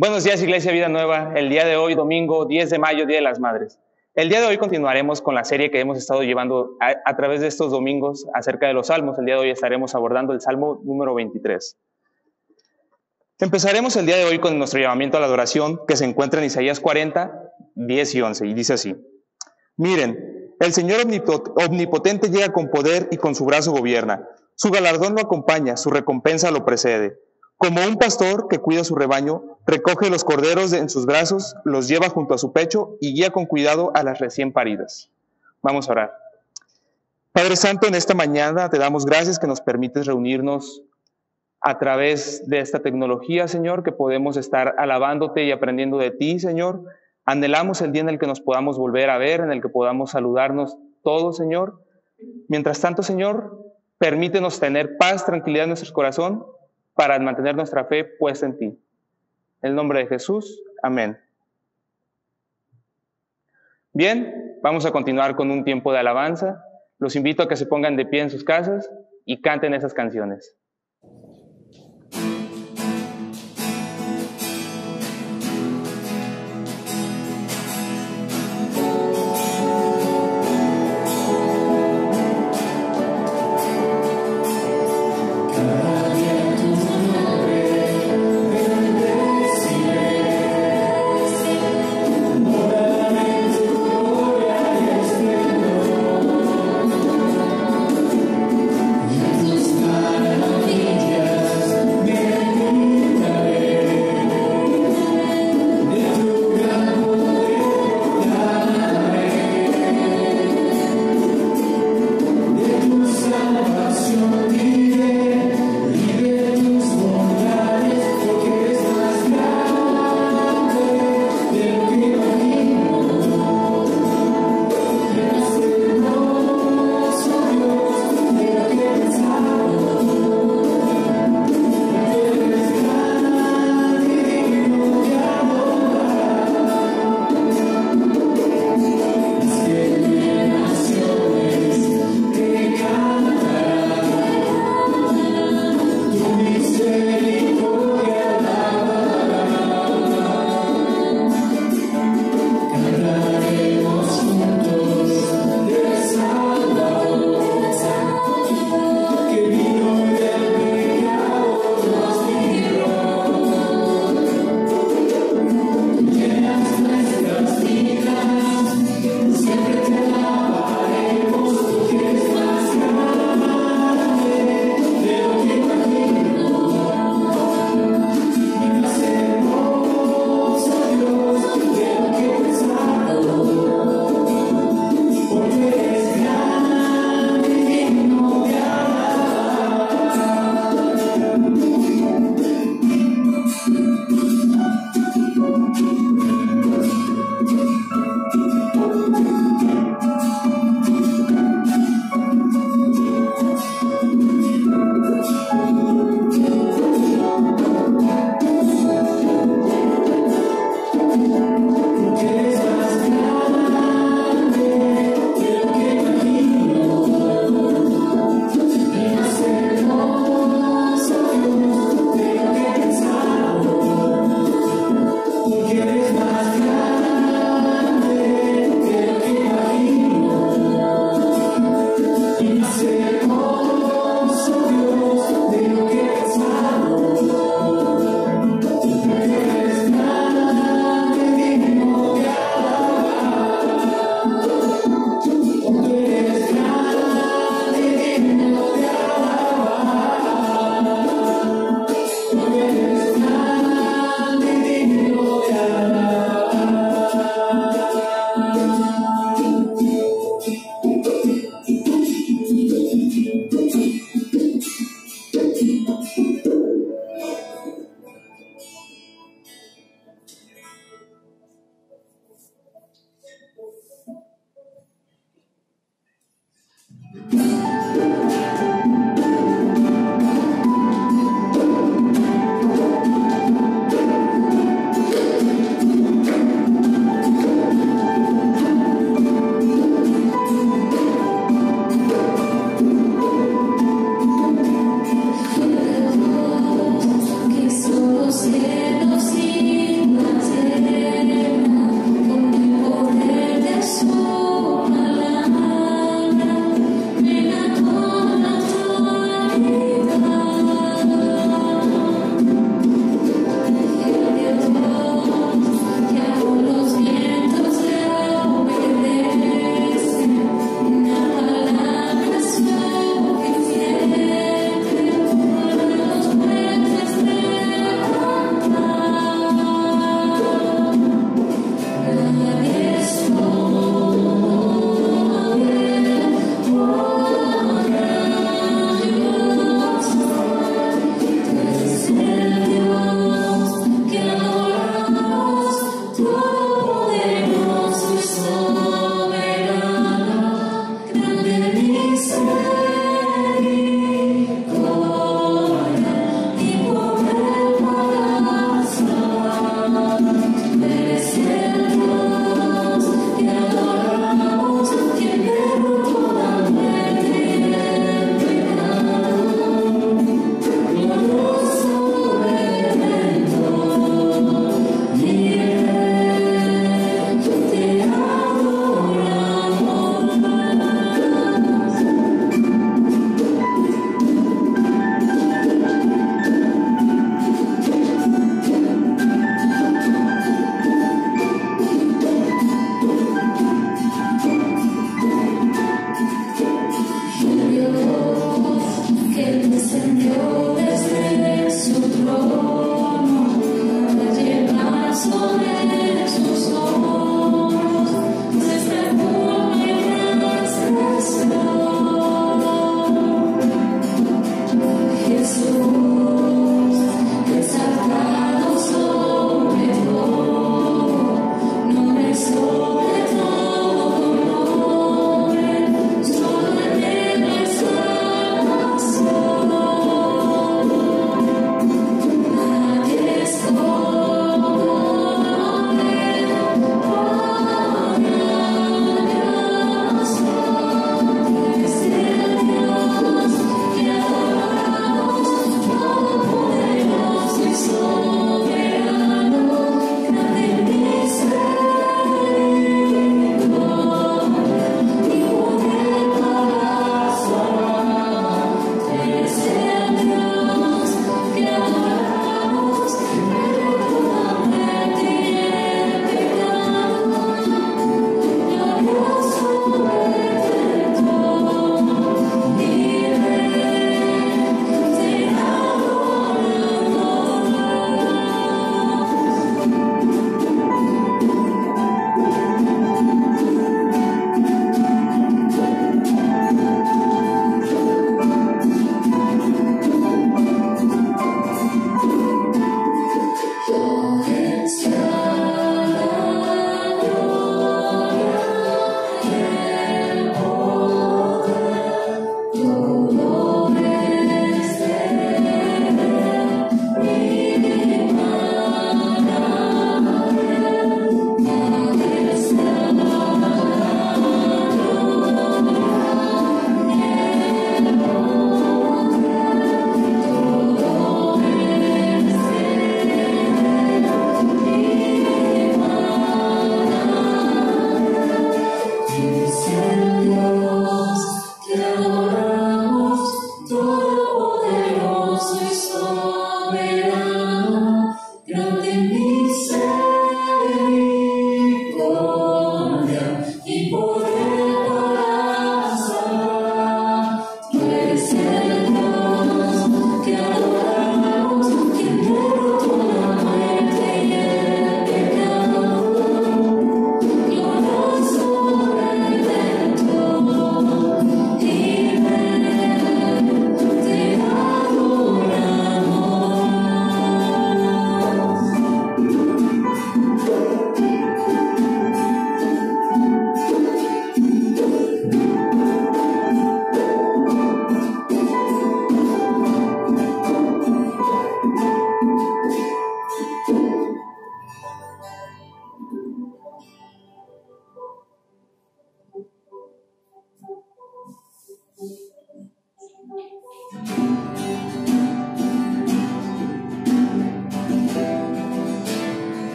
Buenos días, Iglesia Vida Nueva. El día de hoy, domingo 10 de mayo, Día de las Madres. El día de hoy continuaremos con la serie que hemos estado llevando a través de estos domingos acerca de los salmos. El día de hoy estaremos abordando el Salmo número 23. Empezaremos el día de hoy con nuestro llamamiento a la adoración que se encuentra en Isaías 40, 10 y 11, y dice así: Miren, el Señor omnipotente llega con poder y con su brazo gobierna. Su galardón lo acompaña, su recompensa lo precede. Como un pastor que cuida su rebaño, recoge los corderos en sus brazos, los lleva junto a su pecho y guía con cuidado a las recién paridas. Vamos a orar. Padre Santo, en esta mañana te damos gracias que nos permites reunirnos a través de esta tecnología, Señor, que podemos estar alabándote y aprendiendo de ti, Señor. Anhelamos el día en el que nos podamos volver a ver, en el que podamos saludarnos todos, Señor. Mientras tanto, Señor, permítenos tener paz, tranquilidad en nuestro corazón, para mantener nuestra fe puesta en ti. En el nombre de Jesús, amén. Bien, vamos a continuar con un tiempo de alabanza. Los invito a que se pongan de pie en sus casas y canten esas canciones. Jesús,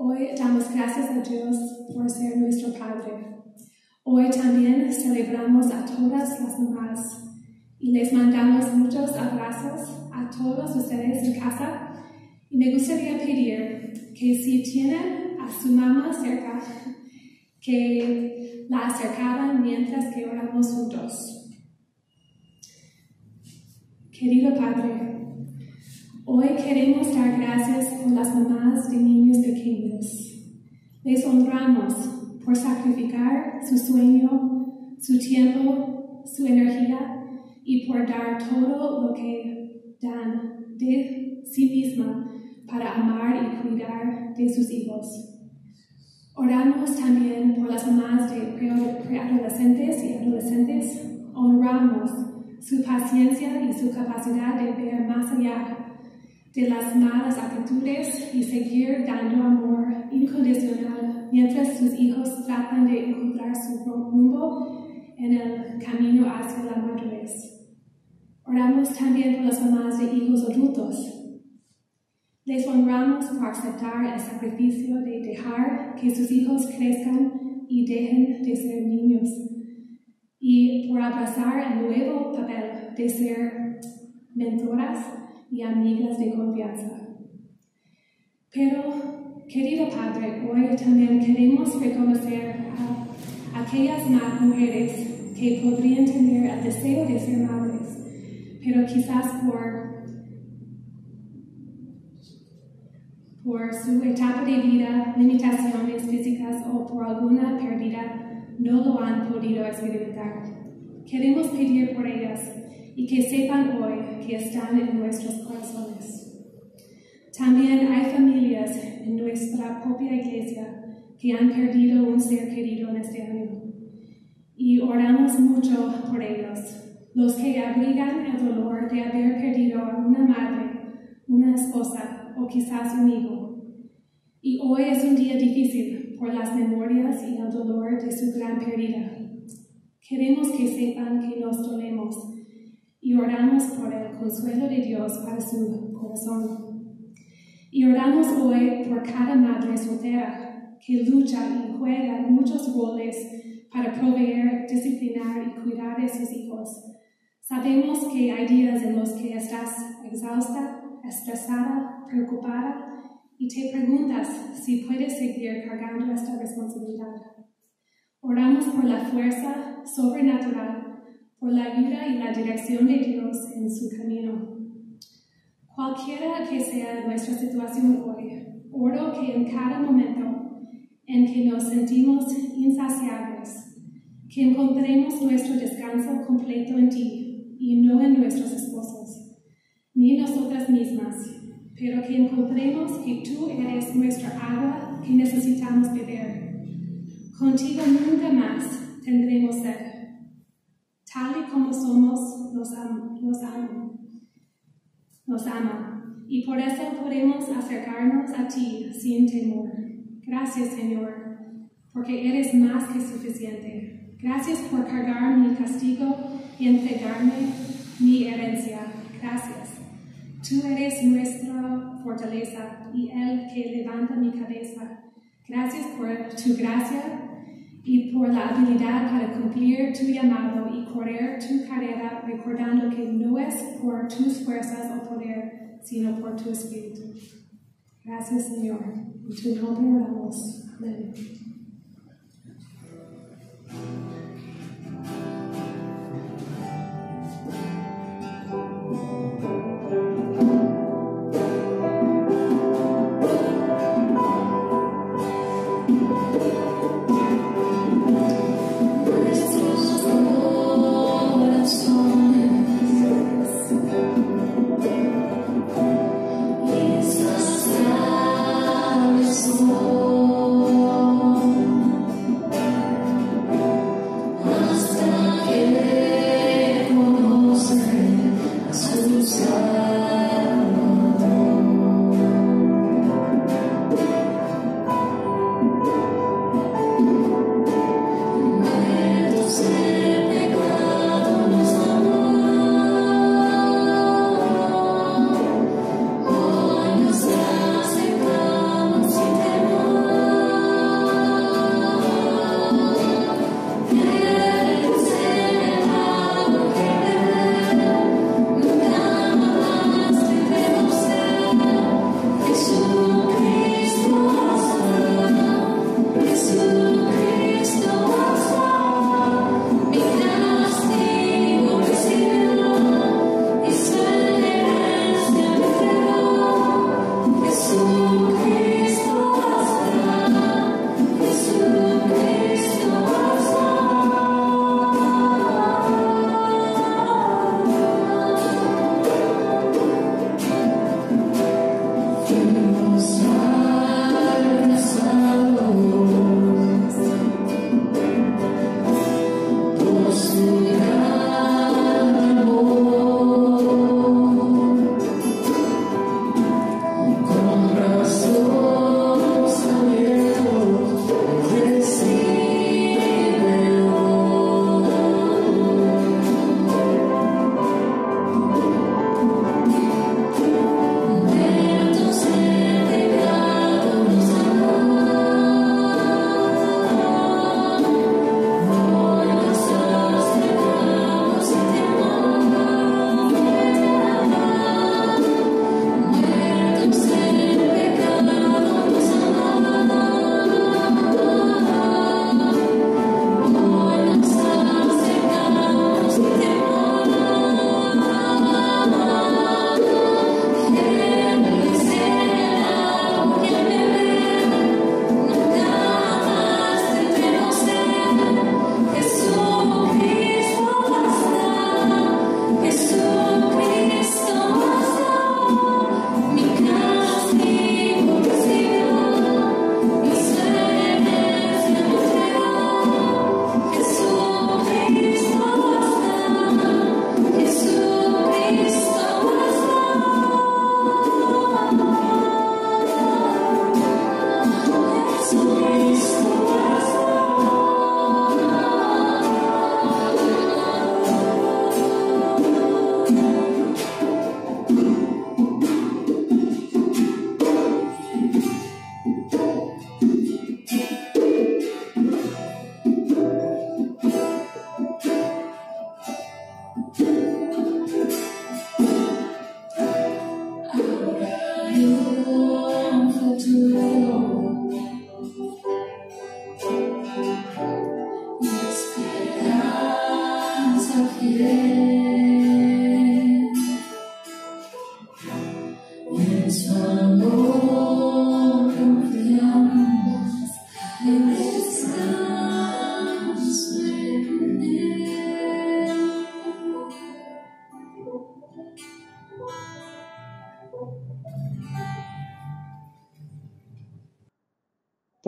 Hoy damos gracias a Dios por ser nuestro Padre. Hoy también celebramos a todas las mamás y les mandamos muchos abrazos a todos ustedes en casa. Y me gustaría pedir que si tienen a su mamá cerca, que la acercaran mientras que oramos juntos. Querido Padre, hoy queremos dar gracias por las mamás de niños pequeños. Les honramos por sacrificar su sueño, su tiempo, su energía y por dar todo lo que dan de sí misma para amar y cuidar de sus hijos. Oramos también por las mamás de preadolescentes y adolescentes. Honramos su paciencia y su capacidad de ver más allá de las malas actitudes y seguir dando amor incondicional mientras sus hijos tratan de encontrar su rumbo en el camino hacia la madurez. Oramos también por las mamás de hijos adultos. Les honramos por aceptar el sacrificio de dejar que sus hijos crezcan y dejen de ser niños, y por abrazar el nuevo papel de ser mentoras y amigas de confianza. Pero, querido Padre, hoy también queremos reconocer a aquellas mujeres que podrían tener el deseo de ser madres, pero quizás por su etapa de vida, limitaciones físicas o por alguna pérdida, no lo han podido experimentar. Queremos pedir por ellas y que sepan hoy que están en nuestros corazones. También hay familias en nuestra propia iglesia que han perdido un ser querido en este año. Y oramos mucho por ellos, los que abrigan el dolor de haber perdido a una madre, una esposa o quizás un hijo. Y hoy es un día difícil por las memorias y el dolor de su gran pérdida. Queremos que sepan que nos dolemos y oramos por el consuelo de Dios para su corazón. Y oramos hoy por cada madre soltera que lucha y juega muchos roles para proveer, disciplinar y cuidar de sus hijos. Sabemos que hay días en los que estás exhausta, estresada, preocupada y te preguntas si puedes seguir cargando esta responsabilidad. Oramos por la fuerza sobrenatural, por la ayuda y la dirección de Dios en su camino. Cualquiera que sea nuestra situación hoy, oro que en cada momento en que nos sentimos insaciables, que encontremos nuestro descanso completo en ti y no en nuestros esposos, ni nosotras mismas, pero que encontremos que tú eres nuestra agua que necesitamos beber. Contigo nunca más tendremos sed. Tal y como somos, nos ama, y por eso podemos acercarnos a ti sin temor. Gracias, Señor, porque eres más que suficiente. Gracias por cargar mi castigo y entregarme mi herencia. Gracias. Tú eres nuestra fortaleza y el que levanta mi cabeza. Gracias por tu gracia y por la habilidad para cumplir tu llamado y correr tu carrera, recordando que no es por tus fuerzas o poder, sino por tu espíritu. Gracias, Señor. En tu nombre oramos. Amén.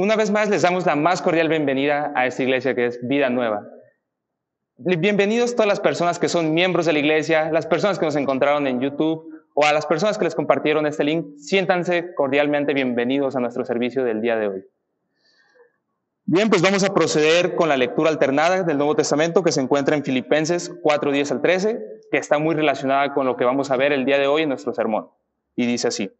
Una vez más les damos la más cordial bienvenida a esta iglesia que es Vida Nueva. Bienvenidos todas las personas que son miembros de la iglesia, las personas que nos encontraron en YouTube o a las personas que les compartieron este link. Siéntanse cordialmente bienvenidos a nuestro servicio del día de hoy. Bien, pues vamos a proceder con la lectura alternada del Nuevo Testamento que se encuentra en Filipenses 4:10 al 13, que está muy relacionada con lo que vamos a ver el día de hoy en nuestro sermón. Y dice así: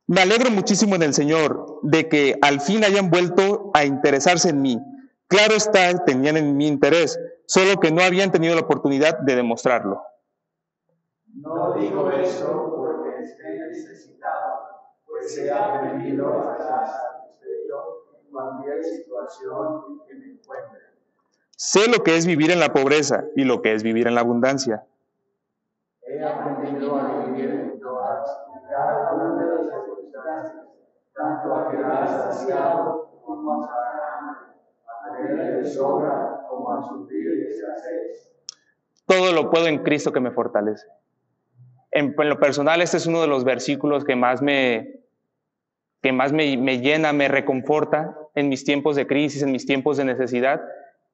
Me alegro muchísimo en el Señor de que al fin hayan vuelto a interesarse en mí. Claro está, tenían en mi interés, solo que no habían tenido la oportunidad de demostrarlo. No digo esto porque esté necesitado, pues he aprendido a estar satisfecho en cualquier situación que me encuentre. Sé lo que es vivir en la pobreza y lo que es vivir en la abundancia. He aprendido a vivir en todas y cada una de las circunstancias, tanto a quedar saciado como a pasar hambre, a tener de sobra como a sufrir escasez. Todo lo puedo en Cristo que me fortalece. En lo personal, este es uno de los versículos que más me llena, me reconforta en mis tiempos de crisis, en mis tiempos de necesidad.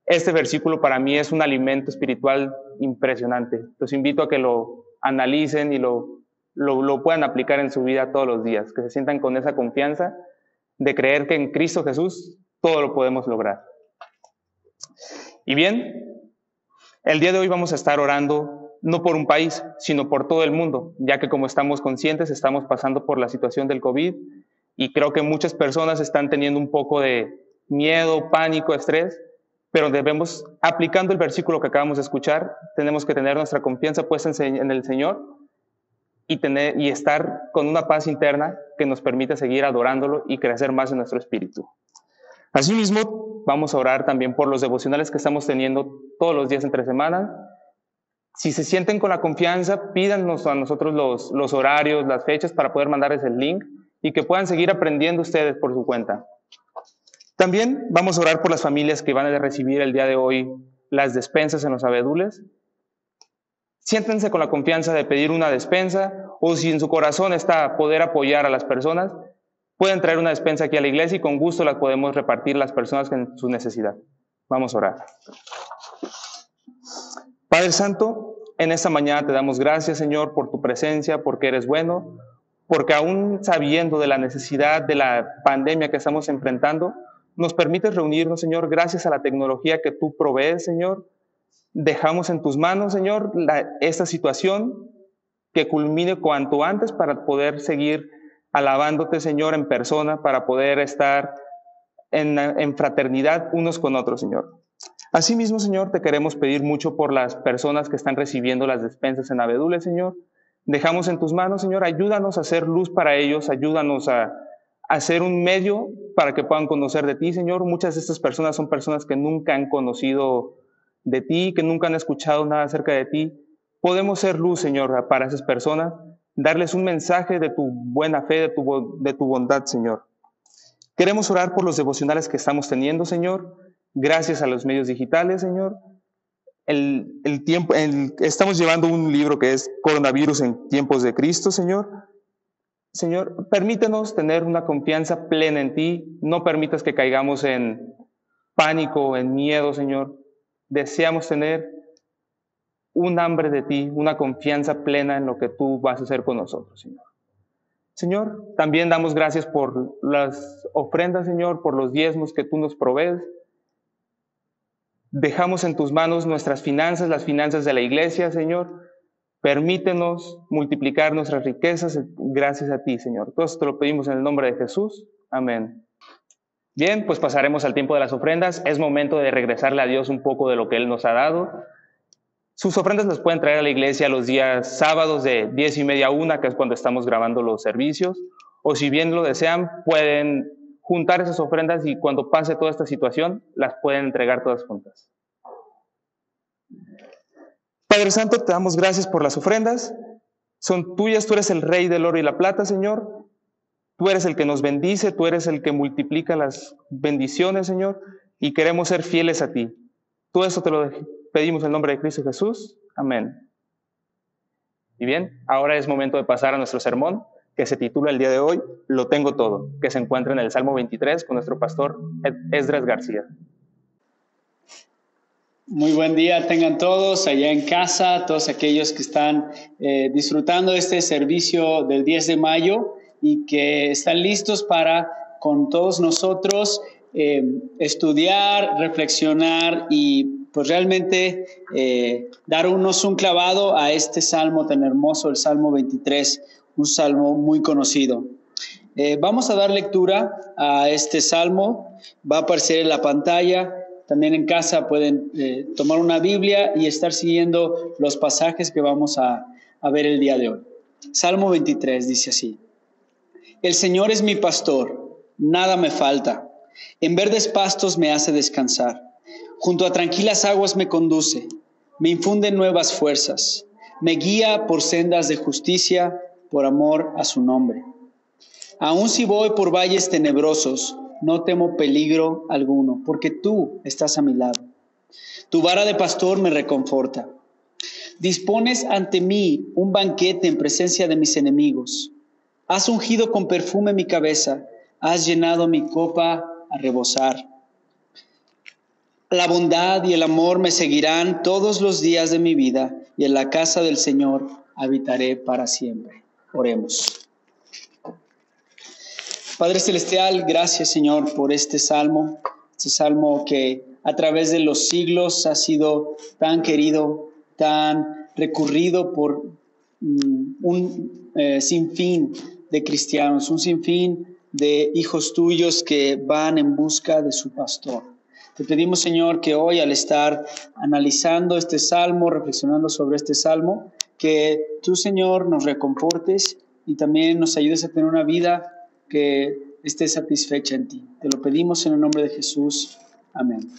Este versículo para mí es un alimento espiritual impresionante. Los invito a que lo analicen y lo puedan aplicar en su vida todos los días, que se sientan con esa confianza de creer que en Cristo Jesús todo lo podemos lograr. Y bien, el día de hoy vamos a estar orando no por un país, sino por todo el mundo, ya que como estamos conscientes, estamos pasando por la situación del COVID y creo que muchas personas están teniendo un poco de miedo, pánico, estrés, pero debemos, aplicando el versículo que acabamos de escuchar, tenemos que tener nuestra confianza puesta en el Señor y estar con una paz interna que nos permita seguir adorándolo y crecer más en nuestro espíritu. Asimismo, vamos a orar también por los devocionales que estamos teniendo todos los días entre semana. Si se sienten con la confianza, pídanos a nosotros los horarios, las fechas para poder mandarles el link y que puedan seguir aprendiendo ustedes por su cuenta. También vamos a orar por las familias que van a recibir el día de hoy las despensas en los abedules. Siéntense con la confianza de pedir una despensa o si en su corazón está poder apoyar a las personas, pueden traer una despensa aquí a la iglesia y con gusto las podemos repartir a las personas en su necesidad. Vamos a orar. Padre Santo, en esta mañana te damos gracias, Señor, por tu presencia, porque eres bueno, porque aún sabiendo de la necesidad de la pandemia que estamos enfrentando, nos permites reunirnos, Señor, gracias a la tecnología que tú provees, Señor. Dejamos en tus manos, Señor, esta situación que culmine cuanto antes para poder seguir alabándote, Señor, en persona, para poder estar en fraternidad unos con otros, Señor. Asimismo, Señor, te queremos pedir mucho por las personas que están recibiendo las despensas en abedules, Señor. Dejamos en tus manos, Señor, ayúdanos a hacer luz para ellos, ayúdanos a hacer un medio para que puedan conocer de ti, Señor. Muchas de estas personas son personas que nunca han conocido de ti, que nunca han escuchado nada acerca de ti. Podemos ser luz, Señor, para esas personas, darles un mensaje de tu buena fe, de tu bondad, Señor. Queremos orar por los devocionales que estamos teniendo, Señor. Gracias a los medios digitales, Señor. Estamos llevando un libro que es Coronavirus en tiempos de Cristo, Señor. Señor, permítenos tener una confianza plena en ti. No permitas que caigamos en pánico, en miedo, Señor. Deseamos tener un hambre de ti, una confianza plena en lo que tú vas a hacer con nosotros, Señor. Señor, también damos gracias por las ofrendas, Señor, por los diezmos que tú nos provees. Dejamos en tus manos nuestras finanzas, las finanzas de la iglesia, Señor. Permítenos multiplicar nuestras riquezas gracias a ti, Señor. Todo esto te lo pedimos en el nombre de Jesús. Amén. Bien, pues pasaremos al tiempo de las ofrendas. Es momento de regresarle a Dios un poco de lo que Él nos ha dado. Sus ofrendas las pueden traer a la iglesia los días sábados de 10:30 a 1, que es cuando estamos grabando los servicios. O si bien lo desean, pueden juntar esas ofrendas y cuando pase toda esta situación, las pueden entregar todas juntas. Padre Santo, te damos gracias por las ofrendas. Son tuyas, tú eres el Rey del oro y la plata, Señor. Tú eres el que nos bendice, tú eres el que multiplica las bendiciones, Señor, y queremos ser fieles a ti. Todo eso te lo pedimos en el nombre de Cristo Jesús. Amén. Y bien, ahora es momento de pasar a nuestro sermón. que se titula el día de hoy Lo tengo todo, que se encuentra en el Salmo 23 con nuestro pastor Esdras García. Muy buen día tengan todos allá en casa, todos aquellos que están disfrutando este servicio del 10 de mayo y que están listos para, con todos nosotros, estudiar, reflexionar y pues realmente darnos un clavado a este salmo tan hermoso, el Salmo 23, un salmo muy conocido. Vamos a dar lectura a este salmo, va a aparecer en la pantalla. También en casa pueden tomar una Biblia y estar siguiendo los pasajes que vamos a ver el día de hoy. Salmo 23 dice así: El Señor es mi pastor, nada me falta. En verdes pastos me hace descansar. Junto a tranquilas aguas me conduce. Me infunde nuevas fuerzas. Me guía por sendas de justicia, por amor a su nombre. Aun si voy por valles tenebrosos, no temo peligro alguno, porque tú estás a mi lado. Tu vara de pastor me reconforta. Dispones ante mí un banquete en presencia de mis enemigos. Has ungido con perfume mi cabeza. Has llenado mi copa a rebosar. La bondad y el amor me seguirán todos los días de mi vida, y en la casa del Señor habitaré para siempre. Oremos. Padre Celestial, gracias Señor por este salmo que a través de los siglos ha sido tan querido, tan recurrido por un sinfín de cristianos, un sinfín de hijos tuyos que van en busca de su pastor. Te pedimos Señor que hoy al estar analizando este salmo, reflexionando sobre este salmo, que tú Señor nos reconfortes y también nos ayudes a tener una vida que esté satisfecha en ti. Te lo pedimos en el nombre de Jesús. Amén.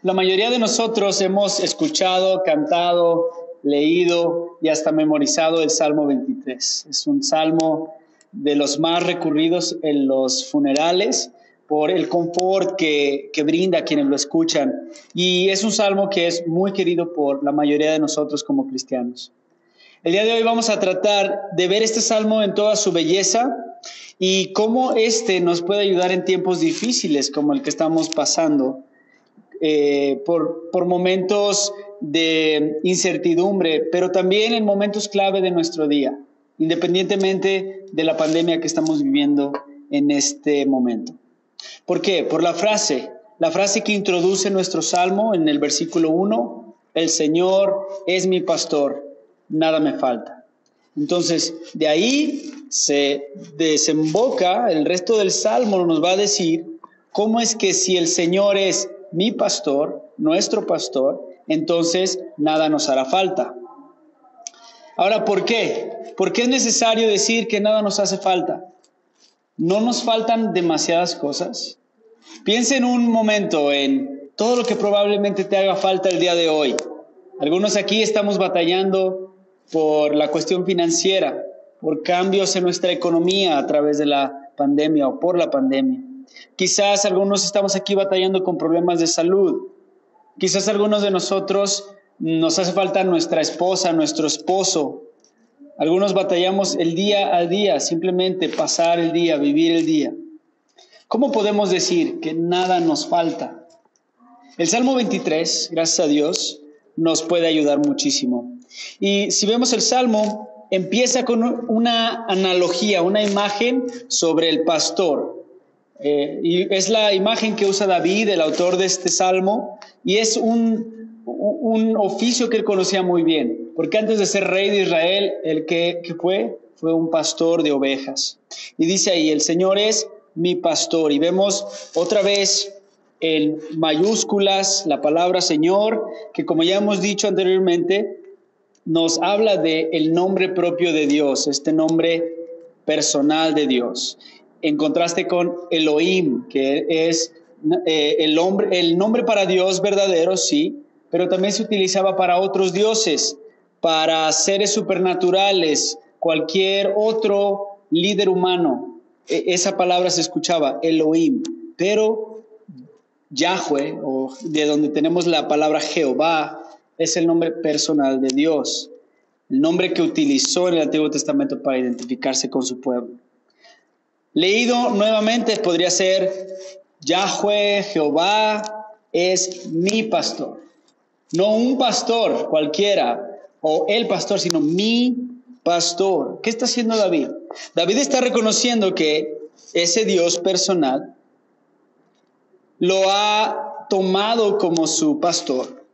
La mayoría de nosotros hemos escuchado, cantado, leído y hasta memorizado el Salmo 23. Es un salmo de los más recurridos en los funerales por el confort que brinda a quienes lo escuchan. Y es un salmo que es muy querido por la mayoría de nosotros como cristianos. El día de hoy vamos a tratar de ver este salmo en toda su belleza y cómo este nos puede ayudar en tiempos difíciles como el que estamos pasando, por momentos de incertidumbre, pero también en momentos clave de nuestro día, independientemente de la pandemia que estamos viviendo en este momento. ¿Por qué? Por la frase que introduce nuestro salmo en el versículo 1, el Señor es mi pastor, nada me falta. Entonces, de ahí se desemboca, el resto del salmo nos va a decir cómo es que si el Señor es mi pastor, nuestro pastor, entonces nada nos hará falta. Ahora, ¿por qué? ¿Por qué es necesario decir que nada nos hace falta? ¿No nos faltan demasiadas cosas? Piensa en un momento en todo lo que probablemente te haga falta el día de hoy. Algunos aquí estamos batallando por la cuestión financiera, por cambios en nuestra economía a través de la pandemia o por la pandemia. Quizás algunos estamos aquí batallando con problemas de salud. Quizás algunos de nosotros nos hace falta nuestra esposa, nuestro esposo. Algunos batallamos el día a día, simplemente pasar el día, vivir el día. ¿Cómo podemos decir que nada nos falta? El Salmo 23, gracias a Dios, nos puede ayudar muchísimo. Y si vemos el Salmo, empieza con una analogía, una imagen sobre el pastor. Y es la imagen que usa David, el autor de este Salmo, y es un oficio que él conocía muy bien, porque antes de ser rey de Israel, el que fue un pastor de ovejas. Y dice ahí, el Señor es mi pastor. Y vemos otra vez en mayúsculas la palabra Señor, que como ya hemos dicho anteriormente, nos habla del nombre propio de Dios, este nombre personal de Dios. En contraste con Elohim, que es el nombre para Dios verdadero, sí, pero también se utilizaba para otros dioses, para seres supernaturales, cualquier otro líder humano. Esa palabra se escuchaba, Elohim, pero Yahweh, o de donde tenemos la palabra Jehová, es el nombre personal de Dios. el nombre que utilizó en el Antiguo Testamento para identificarse con su pueblo. Leído nuevamente podría ser: Yahweh, Jehová, es mi pastor. No un pastor cualquiera o el pastor, sino mi pastor. ¿Qué está haciendo David? David está reconociendo que ese Dios personal lo ha tomado como su pastor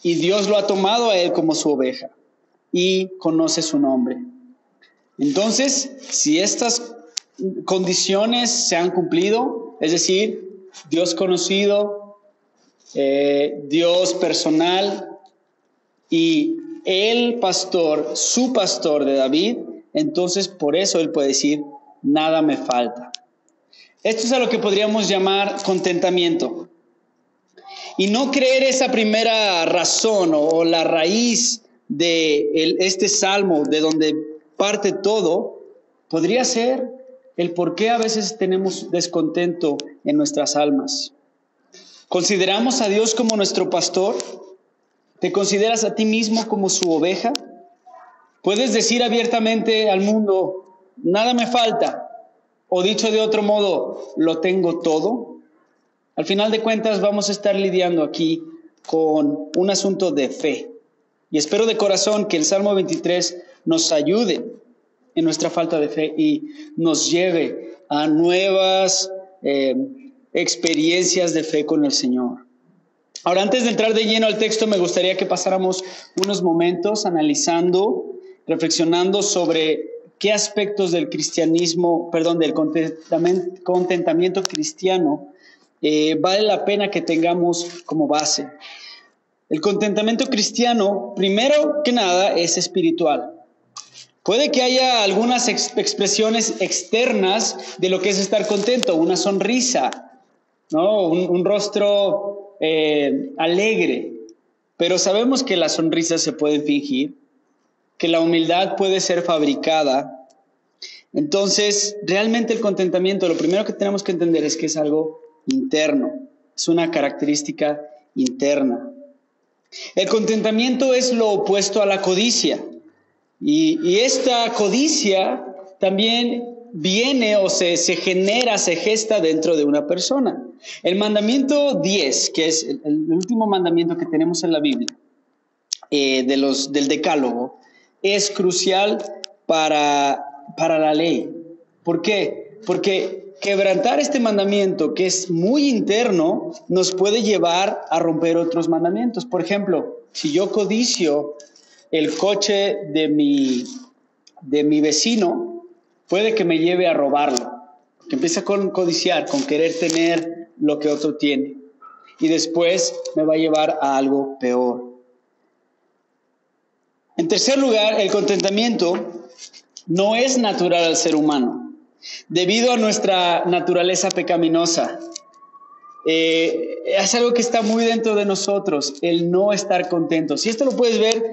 y Dios lo ha tomado a él como su oveja y conoce su nombre. Entonces, si estas condiciones se han cumplido, es decir, Dios conocido, Dios personal y el pastor, su pastor de David, entonces por eso él puede decir: nada me falta. Esto es a lo que podríamos llamar contentamiento. Y no creer esa primera razón o la raíz de este salmo, de donde parte todo, podría ser el por qué a veces tenemos descontento en nuestras almas. ¿Consideramos a Dios como nuestro pastor? ¿Te consideras a ti mismo como su oveja? ¿Puedes decir abiertamente al mundo: nada me falta? O dicho de otro modo, lo tengo todo. Al final de cuentas vamos a estar lidiando aquí con un asunto de fe. Y espero de corazón que el Salmo 23 nos ayude en nuestra falta de fe y nos lleve a nuevas experiencias de fe con el Señor. Ahora, antes de entrar de lleno al texto, me gustaría que pasáramos unos momentos analizando, reflexionando sobre qué aspectos del cristianismo, del contentamiento cristiano vale la pena que tengamos como base. El contentamiento cristiano, primero que nada, es espiritual. Puede que haya algunas expresiones externas de lo que es estar contento, una sonrisa, ¿no? Un rostro alegre, pero sabemos que las sonrisas se pueden fingir, que la humildad puede ser fabricada. Entonces, realmente el contentamiento, lo primero que tenemos que entender es que es algo interno, es una característica interna. El contentamiento es lo opuesto a la codicia, y esta codicia también viene o se genera, se gesta dentro de una persona. El mandamiento 10, que es el último mandamiento que tenemos en la Biblia, del Decálogo, es crucial para la ley. ¿Por qué? Porque quebrantar este mandamiento, que es muy interno, nos puede llevar a romper otros mandamientos. Por ejemplo, si yo codicio el coche de mi vecino, puede que me lleve a robarlo, que empieza con codiciar, con querer tener lo que otro tiene, y después me va a llevar a algo peor. En tercer lugar, el contentamiento no es natural al ser humano, debido a nuestra naturaleza pecaminosa. Es algo que está muy dentro de nosotros, el no estar contentos. Y esto lo puedes ver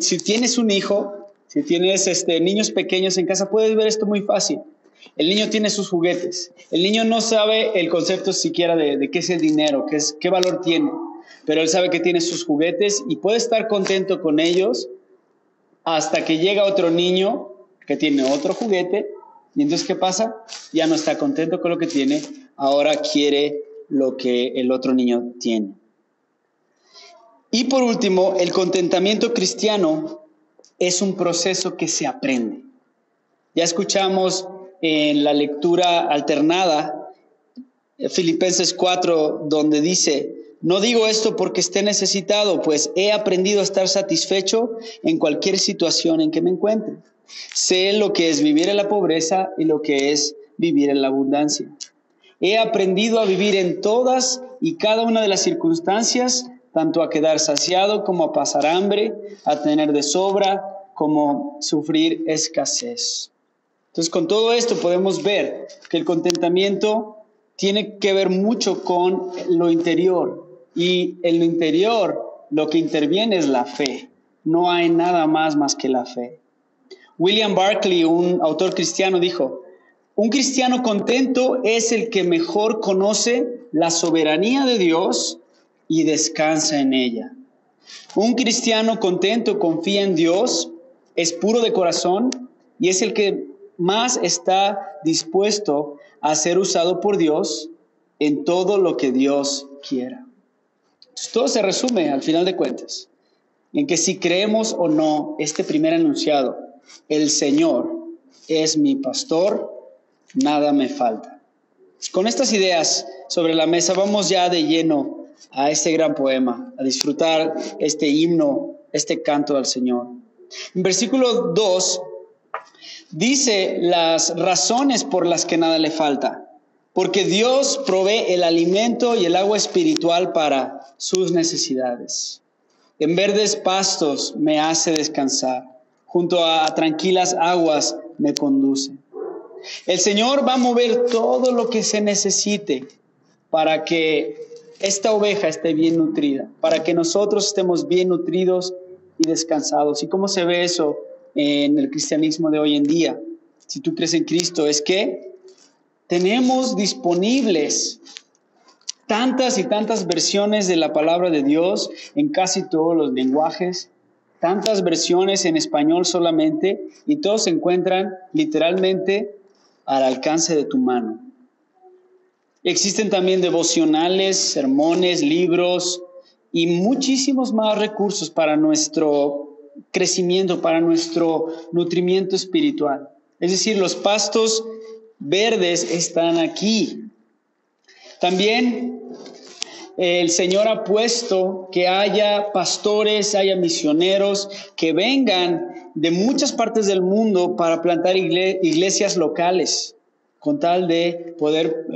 si tienes un hijo, si tienes niños pequeños en casa, puedes ver esto muy fácil. El niño tiene sus juguetes. El niño no sabe el concepto siquiera de qué es el dinero, qué valor tiene. Pero él sabe que tiene sus juguetes y puede estar contento con ellos hasta que llega otro niño que tiene otro juguete. Y entonces, ¿qué pasa? Ya no está contento con lo que tiene, ahora quiere lo que el otro niño tiene. Y por último, el contentamiento cristiano es un proceso que se aprende. Ya escuchamos en la lectura alternada, Filipenses 4, donde dice: no digo esto porque esté necesitado, pues he aprendido a estar satisfecho en cualquier situación en que me encuentre. Sé lo que es vivir en la pobreza y lo que es vivir en la abundancia. He aprendido a vivir en todas y cada una de las circunstancias, tanto a quedar saciado como a pasar hambre, a tener de sobra como sufrir escasez. Entonces, con todo esto podemos ver que el contentamiento tiene que ver mucho con lo interior. Y en lo interior lo que interviene es la fe. No hay nada más que la fe. William Barclay, un autor cristiano, dijo: un cristiano contento es el que mejor conoce la soberanía de Dios y descansa en ella. Un cristiano contento confía en Dios es puro de corazón y es el que más está dispuesto a ser usado por Dios en todo lo que Dios quiera. Entonces, todo se resume, al final de cuentas, en que si creemos o no este primer enunciado, el Señor es mi pastor, nada me falta. Con estas ideas sobre la mesa, vamos ya de lleno a este gran poema, a disfrutar este himno, este canto al Señor. En versículo 2 dice las razones por las que nada le falta, porque Dios provee el alimento y el agua espiritual para sus necesidades. En verdes pastos me hace descansar, junto a tranquilas aguas me conduce. El Señor va a mover todo lo que se necesite para que esta oveja esté bien nutrida, para que nosotros estemos bien nutridos y descansados. ¿Y cómo se ve eso en el cristianismo de hoy en día? Si tú crees en Cristo, es que tenemos disponibles tantas y tantas versiones de la palabra de Dios en casi todos los lenguajes, tantas versiones en español solamente, y todos se encuentran literalmente al alcance de tu mano. Existen también devocionales, sermones, libros y muchísimos más recursos para nuestro crecimiento, para nuestro nutrimiento espiritual. Es decir, los pastos verdes están aquí. También el Señor ha puesto que haya pastores, haya misioneros que vengan de muchas partes del mundo para plantar iglesias locales, con tal de poder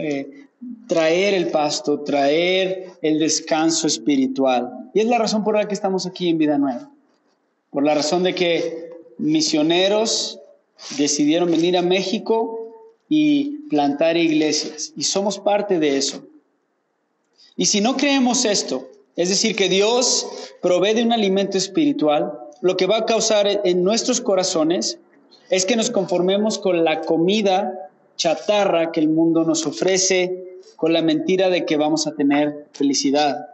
traer el pasto, traer el descanso espiritual. Y es la razón por la que estamos aquí en Vida Nueva. Por la razón de que misioneros decidieron venir a México y plantar iglesias. Y somos parte de eso. Y si no creemos esto, es decir, que Dios provee de un alimento espiritual, lo que va a causar en nuestros corazones es que nos conformemos con la comida chatarra que el mundo nos ofrece, con la mentira de que vamos a tener felicidad.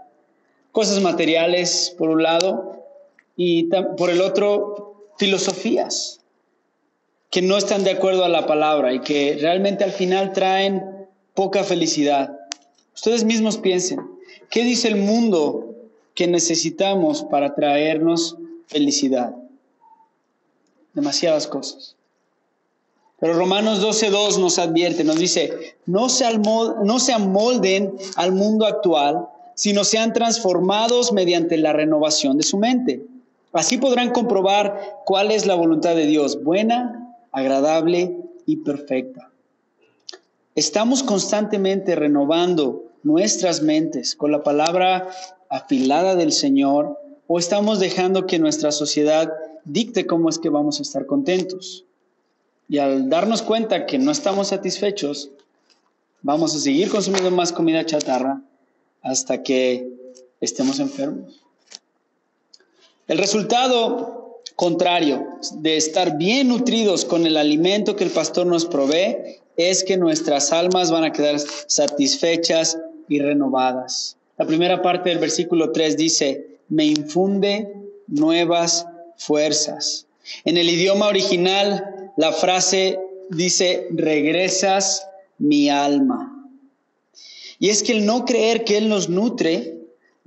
Cosas materiales, por un lado, y por el otro, filosofías que no están de acuerdo a la palabra y que realmente al final traen poca felicidad. Ustedes mismos piensen, ¿qué dice el mundo que necesitamos para traernos felicidad? Demasiadas cosas. Pero Romanos 12:2 nos advierte, nos dice, no se amolden al mundo actual, sino sean transformados mediante la renovación de su mente. Así podrán comprobar cuál es la voluntad de Dios, buena, agradable y perfecta. Estamos constantemente renovando nuestras mentes con la palabra afilada del Señor, o estamos dejando que nuestra sociedad dicte cómo es que vamos a estar contentos. Y al darnos cuenta que no estamos satisfechos, vamos a seguir consumiendo más comida chatarra hasta que estemos enfermos. El resultado contrario de estar bien nutridos con el alimento que el pastor nos provee es que nuestras almas van a quedar satisfechas y renovadas. La primera parte del versículo 3 dice, me infunde nuevas fuerzas. En el idioma original, la frase dice, regresas mi alma. Y es que el no creer que Él nos nutre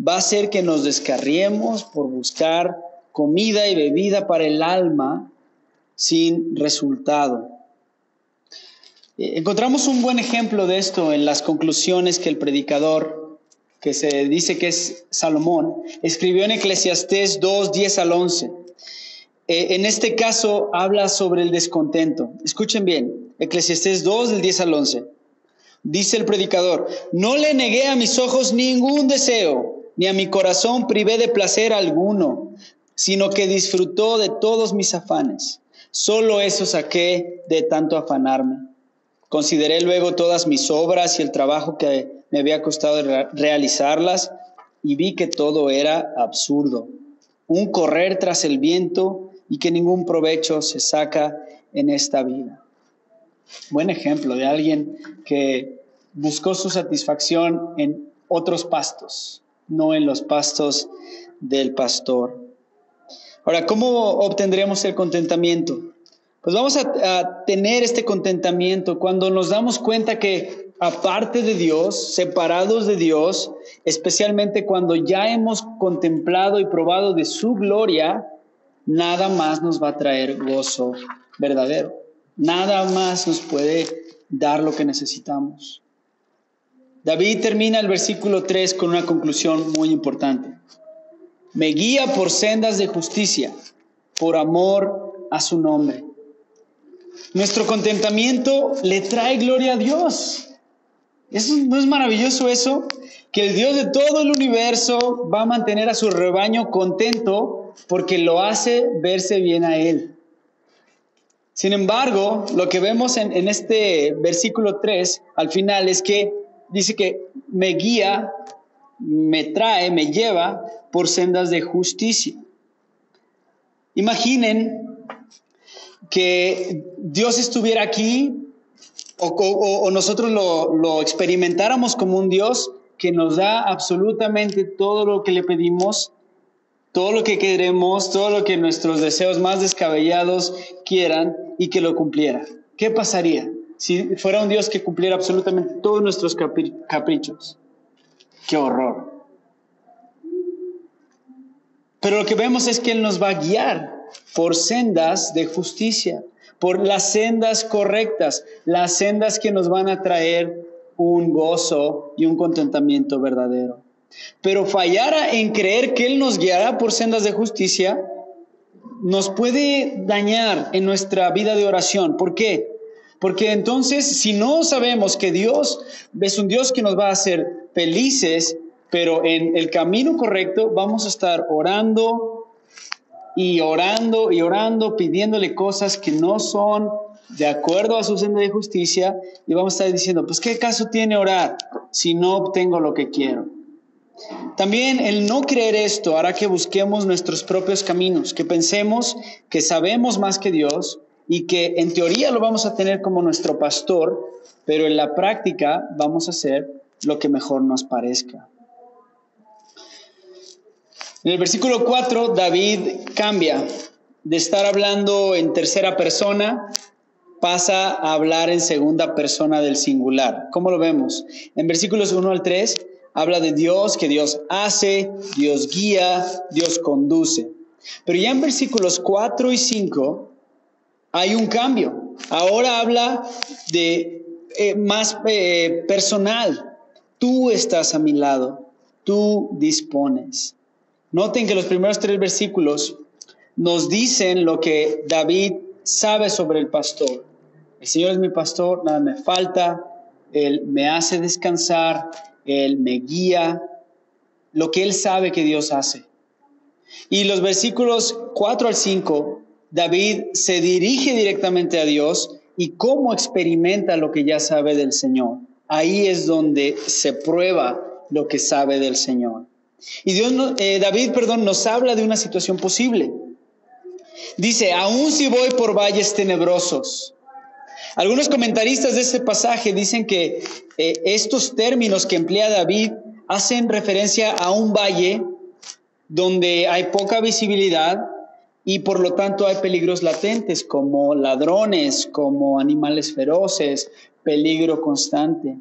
va a hacer que nos descarriemos por buscar comida y bebida para el alma sin resultado. Encontramos un buen ejemplo de esto en las conclusiones que el predicador, que se dice que es Salomón, escribió en Eclesiastés 2:10-11. En este caso habla sobre el descontento. Escuchen bien, Eclesiastés 2, del 10 al 11. Dice el predicador, no le negué a mis ojos ningún deseo, ni a mi corazón privé de placer alguno, sino que disfrutó de todos mis afanes. Solo eso saqué de tanto afanarme. Consideré luego todas mis obras y el trabajo que me había costado realizarlas, y vi que todo era absurdo, un correr tras el viento y que ningún provecho se saca en esta vida. Buen ejemplo de alguien que buscó su satisfacción en otros pastos, no en los pastos del pastor. Ahora, ¿cómo obtendremos el contentamiento? Pues vamos a tener este contentamiento cuando nos damos cuenta que aparte de Dios, separados de Dios, especialmente cuando ya hemos contemplado y probado de su gloria, nada más nos va a traer gozo verdadero. Nada más nos puede dar lo que necesitamos. David termina el versículo 3 con una conclusión muy importante. Me guía por sendas de justicia, por amor a su nombre. Nuestro contentamiento le trae gloria a Dios. ¿No es maravilloso eso? Que el Dios de todo el universo va a mantener a su rebaño contento porque lo hace verse bien a Él. Sin embargo, lo que vemos en este versículo 3, al final, es que dice que me guía, me trae, me lleva por sendas de justicia. Imaginen que Dios estuviera aquí o nosotros lo experimentáramos como un Dios que nos da absolutamente todo lo que le pedimos, todo lo que queremos, todo lo que nuestros deseos más descabellados quieran y que lo cumpliera. ¿Qué pasaría si fuera un Dios que cumpliera absolutamente todos nuestros caprichos? ¡Qué horror! Pero lo que vemos es que Él nos va a guiar por sendas de justicia, por las sendas correctas, las sendas que nos van a traer un gozo y un contentamiento verdadero. Pero fallar en creer que Él nos guiará por sendas de justicia nos puede dañar en nuestra vida de oración. ¿Por qué? Porque entonces, si no sabemos que Dios es un Dios que nos va a hacer felices, pero en el camino correcto, vamos a estar orando y orando y orando, pidiéndole cosas que no son de acuerdo a su senda de justicia, y vamos a estar diciendo, pues ¿qué caso tiene orar si no obtengo lo que quiero? También el no creer esto hará que busquemos nuestros propios caminos, que pensemos que sabemos más que Dios y que en teoría lo vamos a tener como nuestro pastor, pero en la práctica vamos a hacer lo que mejor nos parezca. En el versículo 4, David cambia de estar hablando en tercera persona, pasa a hablar en segunda persona del singular. ¿Cómo lo vemos? En versículos 1 al 3, habla de Dios, que Dios hace, Dios guía, Dios conduce. Pero ya en versículos 4 y 5 hay un cambio. Ahora habla de más personal. Tú estás a mi lado, tú dispones. Noten que los primeros 3 versículos nos dicen lo que David sabe sobre el pastor. El Señor es mi pastor, nada me falta, Él me hace descansar, Él me guía, lo que Él sabe que Dios hace. Y los versículos 4 al 5, David se dirige directamente a Dios y cómo experimenta lo que ya sabe del Señor. Ahí es donde se prueba lo que sabe del Señor. Y David nos habla de una situación posible. Dice, aun si voy por valles tenebrosos. Algunos comentaristas de este pasaje dicen que estos términos que emplea David hacen referencia a un valle donde hay poca visibilidad y por lo tanto hay peligros latentes como ladrones, como animales feroces, peligro constante.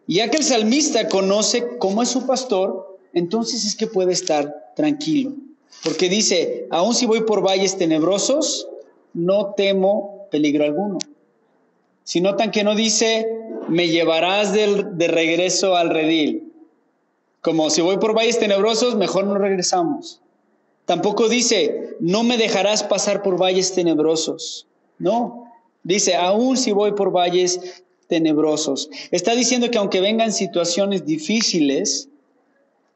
Y ya que el salmista conoce cómo es su pastor, entonces es que puede estar tranquilo. Porque dice, aun si voy por valles tenebrosos, no temo peligro alguno. Si notan que no dice, me llevarás de regreso al redil. Como si voy por valles tenebrosos, mejor no regresamos. Tampoco dice, no me dejarás pasar por valles tenebrosos. No, dice, aun si voy por valles tenebrosos. Está diciendo que aunque vengan situaciones difíciles,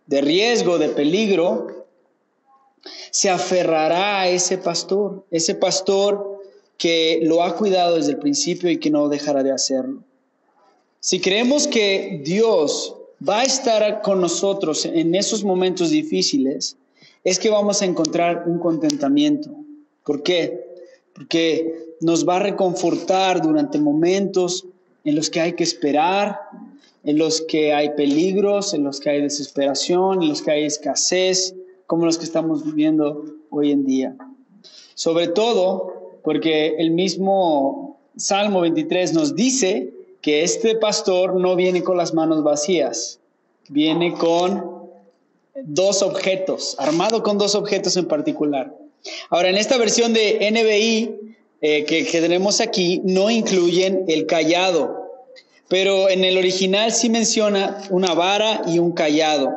de riesgo, de peligro, se aferrará a ese pastor que lo ha cuidado desde el principio y que no dejará de hacerlo. Si creemos que Dios va a estar con nosotros en esos momentos difíciles, es que vamos a encontrar un contentamiento. ¿Por qué? Porque nos va a reconfortar durante momentos en los que hay que esperar, en los que hay peligros, en los que hay desesperación, en los que hay escasez, como los que estamos viviendo hoy en día. Sobre todo porque el mismo Salmo 23 nos dice que este pastor no viene con las manos vacías, viene con 2 objetos, armado con 2 objetos en particular. Ahora, en esta versión de NBI que tenemos aquí, no incluyen el cayado, pero en el original sí menciona una vara y un cayado.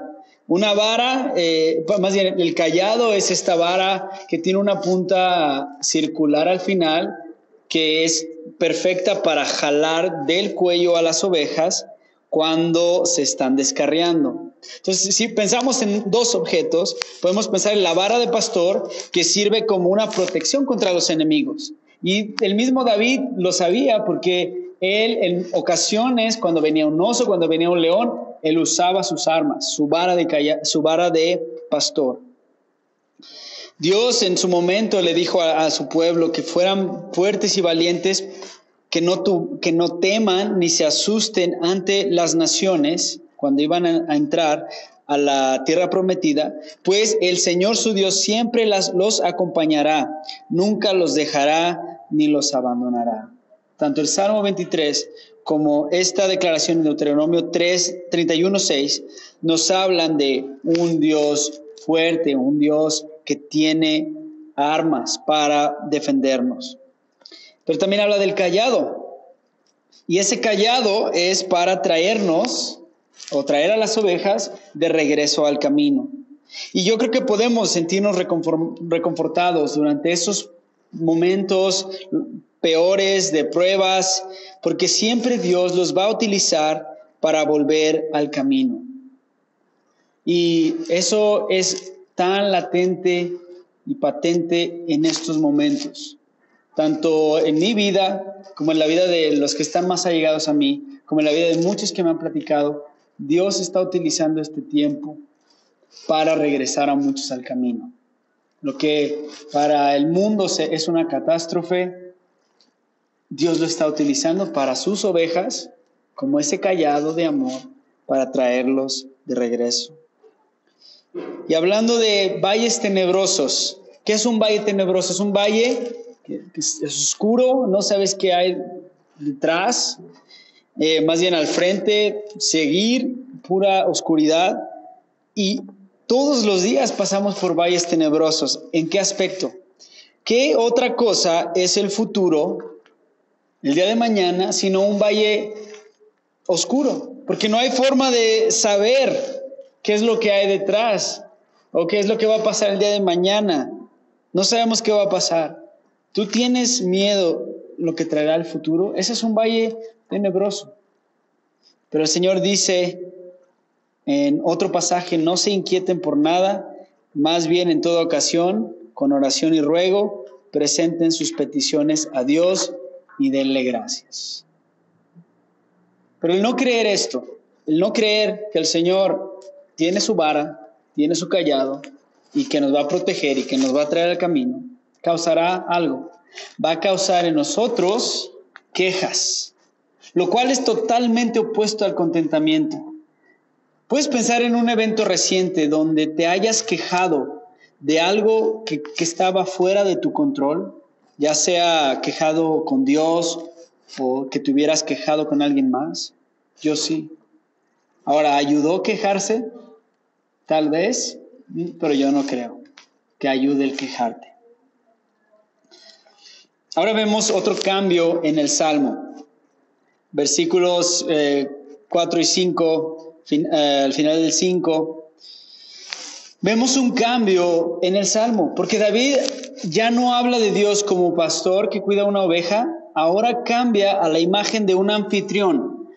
Una vara, más bien el cayado es esta vara que tiene una punta circular al final, que es perfecta para jalar del cuello a las ovejas cuando se están descarriando. Entonces, si pensamos en 2 objetos, podemos pensar en la vara de pastor, que sirve como una protección contra los enemigos. Y el mismo David lo sabía, porque él en ocasiones, cuando venía un oso, cuando venía un león, él usaba sus armas, su vara de pastor. Dios en su momento le dijo a su pueblo que fueran fuertes y valientes, que no teman ni se asusten ante las naciones cuando iban a entrar a la tierra prometida, pues el Señor su Dios siempre los acompañará, nunca los dejará ni los abandonará. Tanto el Salmo 23 como esta declaración en Deuteronomio 31:6 nos hablan de un Dios fuerte, un Dios que tiene armas para defendernos. Pero también habla del cayado. Y ese cayado es para traernos o traer a las ovejas de regreso al camino. Y yo creo que podemos sentirnos reconfortados durante esos momentos peores de pruebas, porque siempre Dios los va a utilizar para volver al camino. Y eso es tan latente y patente en estos momentos, tanto en mi vida como en la vida de los que están más allegados a mí, como en la vida de muchos que me han platicado. Dios está utilizando este tiempo para regresar a muchos al camino. Lo que para el mundo es una catástrofe, Dios lo está utilizando para sus ovejas, como ese cayado de amor, para traerlos de regreso. Y hablando de valles tenebrosos, ¿qué es un valle tenebroso? Es un valle que es oscuro, no sabes qué hay detrás, más bien al frente, seguir, pura oscuridad. Y todos los días pasamos por valles tenebrosos. ¿En qué aspecto? ¿Qué otra cosa es el futuro, el día de mañana, sino un valle oscuro? Porque no hay forma de saber qué es lo que hay detrás o qué es lo que va a pasar el día de mañana. No sabemos qué va a pasar. ¿Tú tienes miedo lo que traerá el futuro? Ese es un valle tenebroso. Pero el Señor dice en otro pasaje: no se inquieten por nada, más bien en toda ocasión, con oración y ruego, presenten sus peticiones a Dios y denle gracias. Pero el no creer esto, el no creer que el Señor tiene su vara, tiene su cayado y que nos va a proteger y que nos va a traer al camino, causará algo. Va a causar en nosotros quejas, lo cual es totalmente opuesto al contentamiento. Puedes pensar en un evento reciente donde te hayas quejado de algo que estaba fuera de tu control, ya sea quejado con Dios o que te hubieras quejado con alguien más. Yo sí. Ahora, ¿ayudó quejarse? Tal vez, pero yo no creo que ayude el quejarte. Ahora vemos otro cambio en el Salmo. Versículos 4 y 5, al final del 5, vemos un cambio en el Salmo, porque David ya no habla de Dios como pastor que cuida una oveja, ahora cambia a la imagen de un anfitrión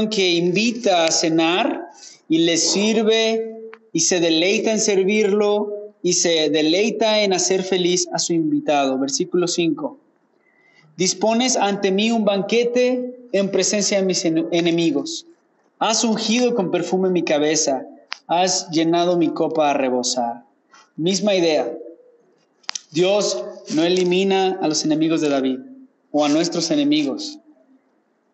que invita a cenar y le sirve y se deleita en servirlo y se deleita en hacer feliz a su invitado. Versículo 5. Dispones ante mí un banquete en presencia de mis enemigos. Has ungido con perfume mi cabeza. Has llenado mi copa a rebosar. Misma idea. Dios no elimina a los enemigos de David o a nuestros enemigos,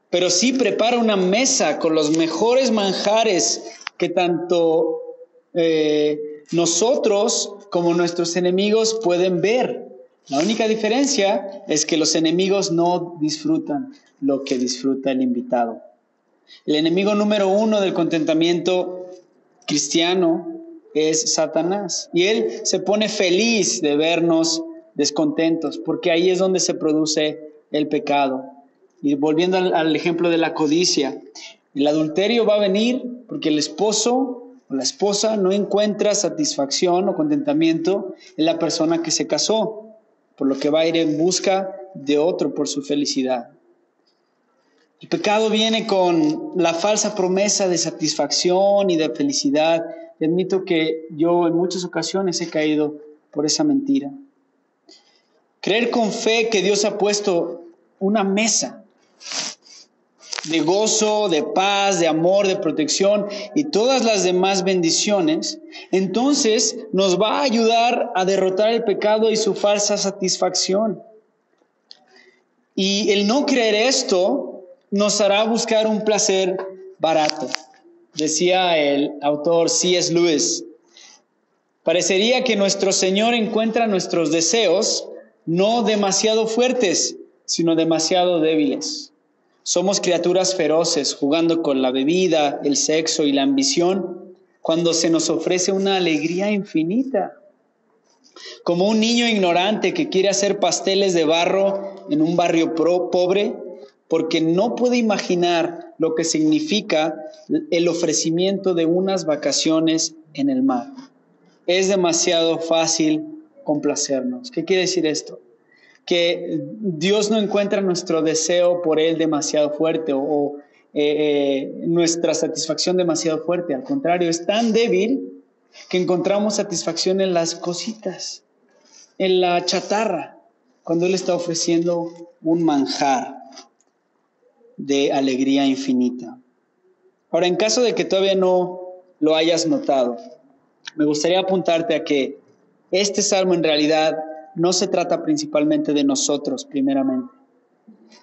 pero sí prepara una mesa con los mejores manjares que tanto nosotros como nuestros enemigos pueden ver. La única diferencia es que los enemigos no disfrutan lo que disfruta el invitado. El enemigo número 1 del contentamiento cristiano es Satanás. Y él se pone feliz de vernos descontentos, porque ahí es donde se produce el pecado. Y volviendo al ejemplo de la codicia, el adulterio va a venir porque el esposo o la esposa no encuentra satisfacción o contentamiento en la persona que se casó, por lo que va a ir en busca de otro por su felicidad. El pecado viene con la falsa promesa de satisfacción y de felicidad. Y admito que yo en muchas ocasiones he caído por esa mentira. Creer con fe que Dios ha puesto una mesa de gozo, de paz, de amor, de protección y todas las demás bendiciones, entonces nos va a ayudar a derrotar el pecado y su falsa satisfacción. Y el no creer esto nos hará buscar un placer barato. Decía el autor C.S. Lewis, parecería que nuestro Señor encuentra nuestros deseos no demasiado fuertes, sino demasiado débiles. Somos criaturas feroces, jugando con la bebida, el sexo y la ambición, cuando se nos ofrece una alegría infinita. Como un niño ignorante que quiere hacer pasteles de barro en un barrio pobre, porque no puede imaginar lo que significa el ofrecimiento de unas vacaciones en el mar. Es demasiado fácil complacernos. ¿Qué quiere decir esto? Que Dios no encuentra nuestro deseo por Él demasiado fuerte o nuestra satisfacción demasiado fuerte. Al contrario, es tan débil que encontramos satisfacción en las cositas, en la chatarra, cuando Él está ofreciendo un manjar de alegría infinita. Ahora, en caso de que todavía no lo hayas notado, me gustaría apuntarte a que este salmo en realidad no se trata principalmente de nosotros, primeramente.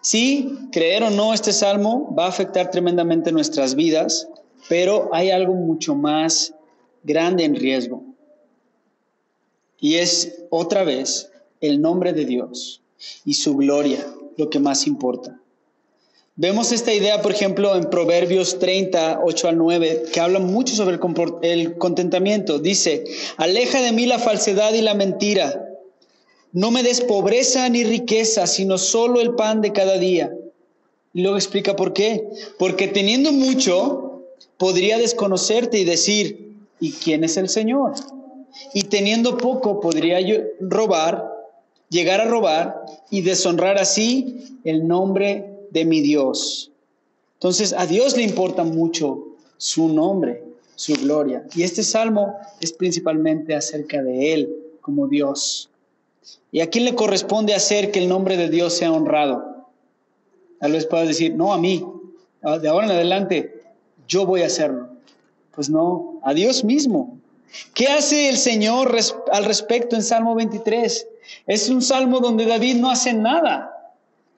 Sí, creer o no, este salmo va a afectar tremendamente nuestras vidas, pero hay algo mucho más grande en riesgo. Y es, otra vez, el nombre de Dios y su gloria, lo que más importa. Vemos esta idea, por ejemplo, en Proverbios 30, 8 al 9, que habla mucho sobre el contentamiento. Dice, aleja de mí la falsedad y la mentira. No me des pobreza ni riqueza, sino solo el pan de cada día. Y luego explica por qué. Porque teniendo mucho, podría desconocerte y decir, ¿y quién es el Señor? Y teniendo poco, podría yo llegar a robar y deshonrar así el nombre de mi Dios. Entonces, a Dios le importa mucho su nombre, su gloria. Y este salmo es principalmente acerca de Él como Dios. ¿Y a quién le corresponde hacer que el nombre de Dios sea honrado? Tal vez puedas decir, no, a mí, de ahora en adelante, yo voy a hacerlo. Pues no, a Dios mismo. ¿Qué hace el Señor al respecto en Salmo 23? Es un salmo donde David no hace nada.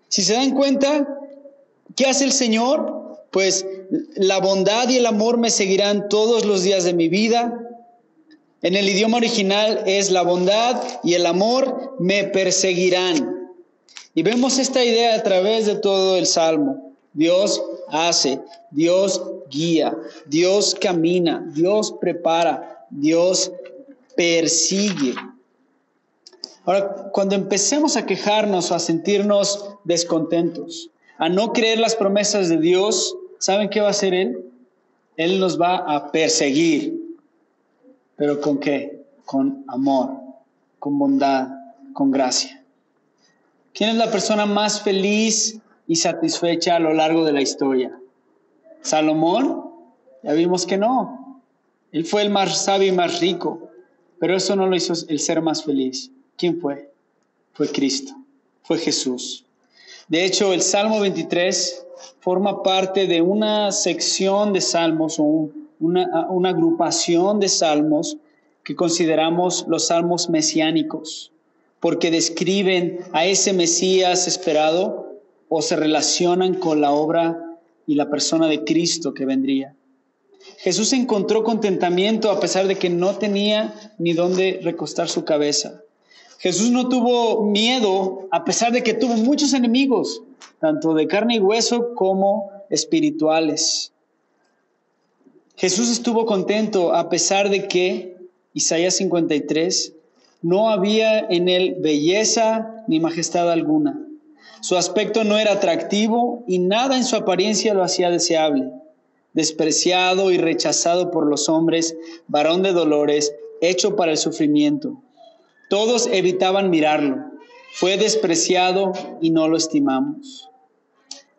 Si se dan cuenta, ¿qué hace el Señor? Pues la bondad y el amor me seguirán todos los días de mi vida. En el idioma original es la bondad y el amor me perseguirán. Y vemos esta idea a través de todo el Salmo. Dios hace, Dios guía, Dios camina, Dios prepara, Dios persigue. Ahora, cuando empecemos a quejarnos o a sentirnos descontentos, a no creer las promesas de Dios, ¿saben qué va a hacer Él? Él nos va a perseguir. ¿Pero con qué? Con amor, con bondad, con gracia. ¿Quién es la persona más feliz y satisfecha a lo largo de la historia? ¿Salomón? Ya vimos que no. Él fue el más sabio y más rico, pero eso no lo hizo el ser más feliz. ¿Quién fue? Fue Cristo, fue Jesús. De hecho, el Salmo 23 forma parte de una sección de salmos o una agrupación de salmos que consideramos los salmos mesiánicos, porque describen a ese Mesías esperado o se relacionan con la obra y la persona de Cristo que vendría. Jesús encontró contentamiento a pesar de que no tenía ni dónde recostar su cabeza. Jesús no tuvo miedo a pesar de que tuvo muchos enemigos, tanto de carne y hueso como espirituales. Jesús estuvo contento a pesar de que, Isaías 53, no había en él belleza ni majestad alguna. Su aspecto no era atractivo y nada en su apariencia lo hacía deseable. Despreciado y rechazado por los hombres, varón de dolores, hecho para el sufrimiento. Todos evitaban mirarlo. Fue despreciado y no lo estimamos.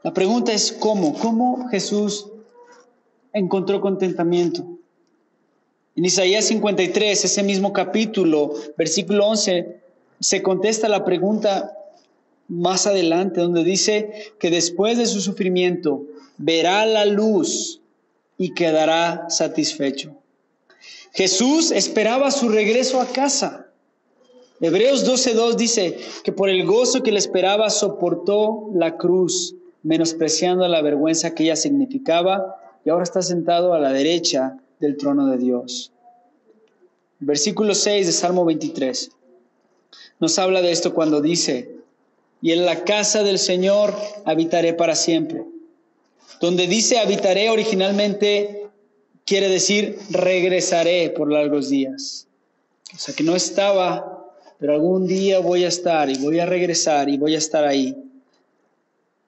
La pregunta es ¿cómo Jesús encontró contentamiento? En Isaías 53, ese mismo capítulo, versículo 11, se contesta la pregunta más adelante, donde dice que después de su sufrimiento verá la luz y quedará satisfecho. Jesús esperaba su regreso a casa. Hebreos 12:2 dice que por el gozo que le esperaba soportó la cruz, menospreciando la vergüenza que ella significaba, y ahora está sentado a la derecha del trono de Dios. Versículo 6 de Salmo 23 nos habla de esto cuando dice: y en la casa del Señor habitaré para siempre. Donde dice habitaré originalmente quiere decir regresaré por largos días. O sea que no estaba, pero algún día voy a estar y voy a regresar y voy a estar ahí.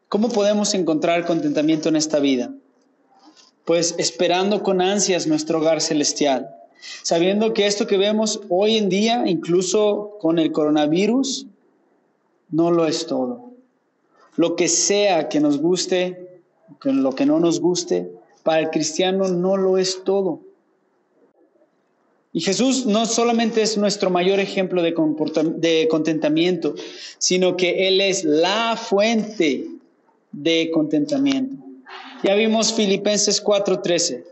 ¿Cómo podemos encontrar contentamiento en esta vida? Pues esperando con ansias nuestro hogar celestial, sabiendo que esto que vemos hoy en día, incluso con el coronavirus, no lo es todo. Lo que sea que nos guste, lo que no nos guste, para el cristiano no lo es todo. Y Jesús no solamente es nuestro mayor ejemplo de contentamiento, sino que Él es la fuente de contentamiento. Ya vimos Filipenses 4:13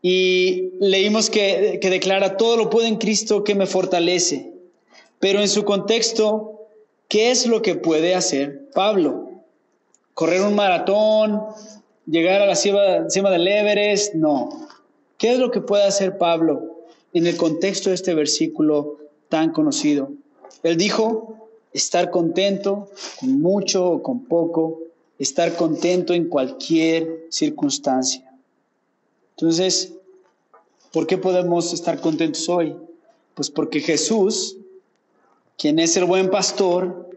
y leímos que declara: todo lo puedo en Cristo que me fortalece. Pero en su contexto, ¿qué es lo que puede hacer Pablo? ¿Correr un maratón? ¿Llegar a la cima del Everest? No. ¿Qué es lo que puede hacer Pablo en el contexto de este versículo tan conocido? Él dijo: estar contento con mucho o con poco, estar contento en cualquier circunstancia. Entonces, ¿por qué podemos estar contentos hoy? Pues porque Jesús, quien es el buen pastor,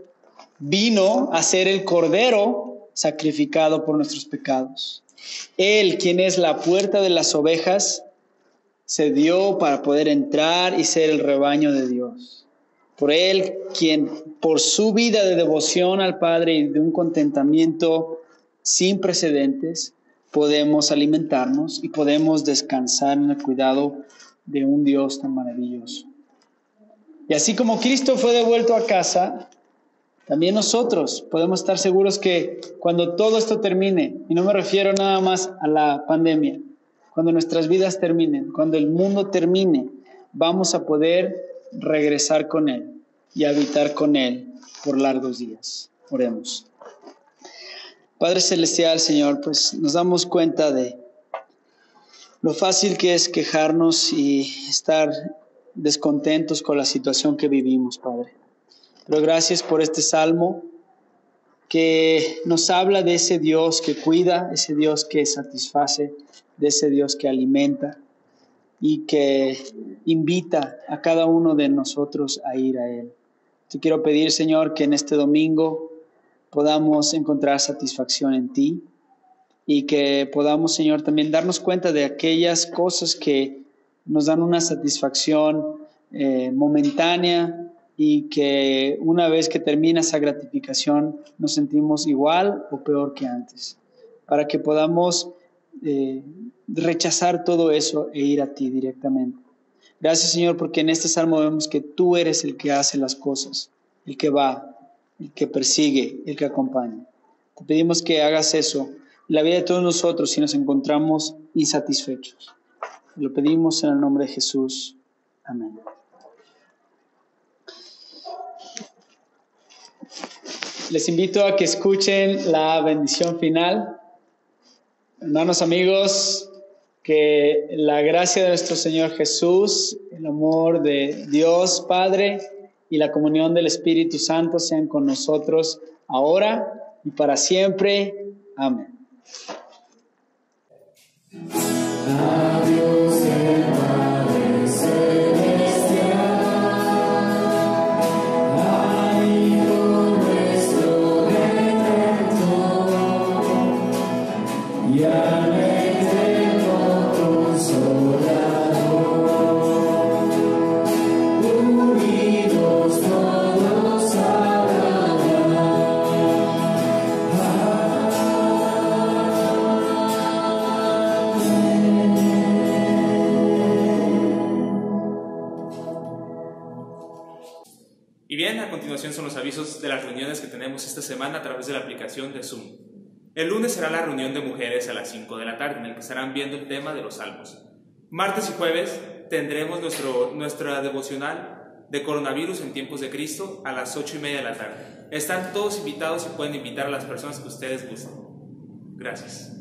vino a ser el cordero sacrificado por nuestros pecados. Él, quien es la puerta de las ovejas, se dio para poder entrar y ser el rebaño de Dios. Por Él, quien por su vida de devoción al Padre y de un contentamiento sin precedentes, podemos alimentarnos y podemos descansar en el cuidado de un Dios tan maravilloso. Y así como Cristo fue devuelto a casa, también nosotros podemos estar seguros que cuando todo esto termine, y no me refiero nada más a la pandemia, cuando nuestras vidas terminen, cuando el mundo termine, vamos a poder regresar con Él y habitar con Él por largos días. Oremos. Padre Celestial, Señor, pues nos damos cuenta de lo fácil que es quejarnos y estar descontentos con la situación que vivimos, Padre. Pero gracias por este salmo que nos habla de ese Dios que cuida, ese Dios que satisface, de ese Dios que alimenta y que invita a cada uno de nosotros a ir a Él. Te quiero pedir, Señor, que en este domingo podamos encontrar satisfacción en ti y que podamos, Señor, también darnos cuenta de aquellas cosas que nos dan una satisfacción momentánea, y que una vez que termina esa gratificación nos sentimos igual o peor que antes, para que podamos rechazar todo eso e ir a ti directamente. Gracias, Señor, porque en este salmo vemos que tú eres el que hace las cosas, el que va, el que persigue, el que acompaña. Te pedimos que hagas eso en la vida de todos nosotros si nos encontramos insatisfechos. Lo pedimos en el nombre de Jesús. Amén. Les invito a que escuchen la bendición final. Hermanos, amigos, Que la gracia de nuestro Señor Jesús, el amor de Dios Padre y la comunión del Espíritu Santo sean con nosotros ahora y para siempre. Amén. Adiós, Padre celestial, Hijo nuestro Redentor, y al eterno Consolador, unidos todos a Y bien, a continuación son los avisos de las reuniones que tenemos esta semana a través de la aplicación de Zoom. El lunes será la reunión de mujeres a las 5 de la tarde, en el que estarán viendo el tema de los salmos. Martes y jueves tendremos nuestra devocional de coronavirus en tiempos de Cristo a las 8:30 de la tarde. Están todos invitados y pueden invitar a las personas que ustedes gusten. Gracias.